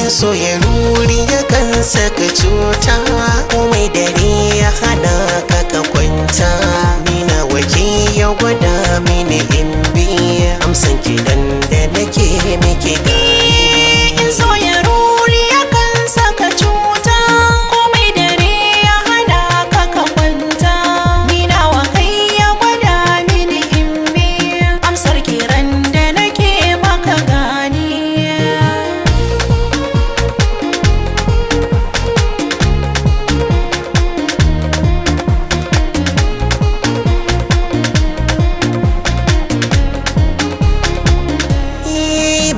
so ya ruri yakan saka cuta, komai dare ya hana ka ka kwanta. Ni na wake ya gwada mini in biya amsan kidan da nake miki gani. In so ya ruri yakan saka cuta, komai dare ya hana ka ka kwanta. Ni na wake ya gwada mini in biya amsar kiran da nake maka gani.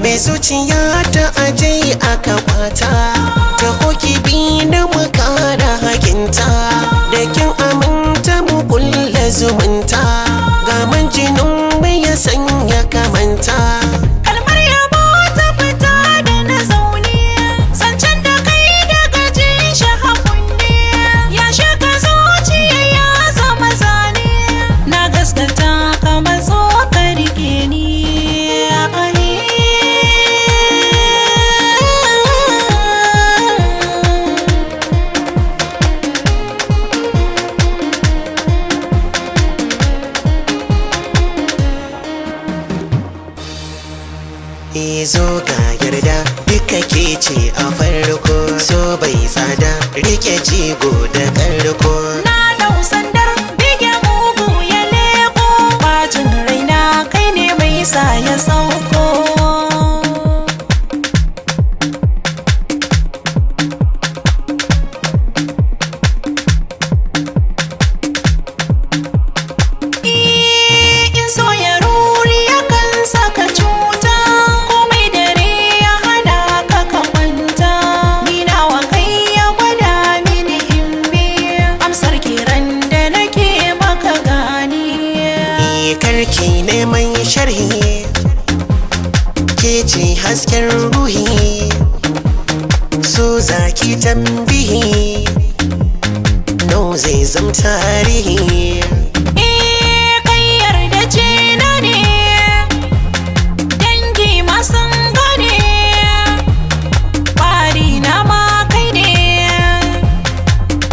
Mai zuciya ta aje aka kwata, ta hoki bi na mu kara hakinta, da kin aminta mu kulla zumunta, ga jinin mai ya sanya kamanta. Kalmar yabo ta fita da na zaune, zancen da kai daga jin shi hakunne, ya shiga zuciya ya zama zane, na gaskata ka matso ka rike ni. Zo ga yarda duka ke ce a farko, so bai tsada rike jigo da karko. Na dau sandar bige mugu ya leko, bacin raina kai ne mai sa ya sauko. In so ya ruri yakan saka cuta, komai dare ya hana ka ka kwanta. Ni nawa kai ya gwada mini in biya amsar kiran da nake maka gani. Karki neman sharhi, ke ce hasken ruhi, so zaki tambihi, no zai zam tarihi. Kai yarda ce na ne, dangi ma sun gane, ƙwari na ma kai ne,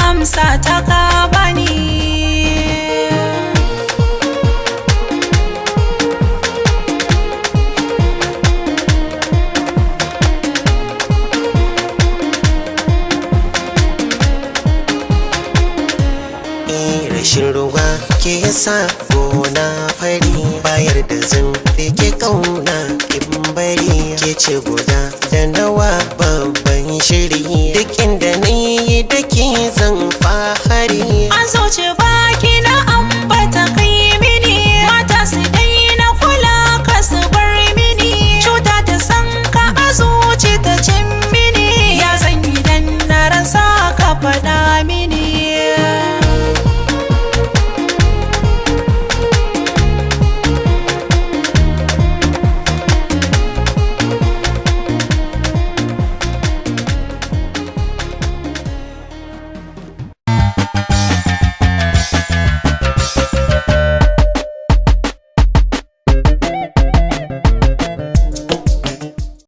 amsa ta ka bani. Rashin ruwa ke yasa gona fari, bayar da zan rike kauna in bari, ke ce guda da nawa babban shiri, duk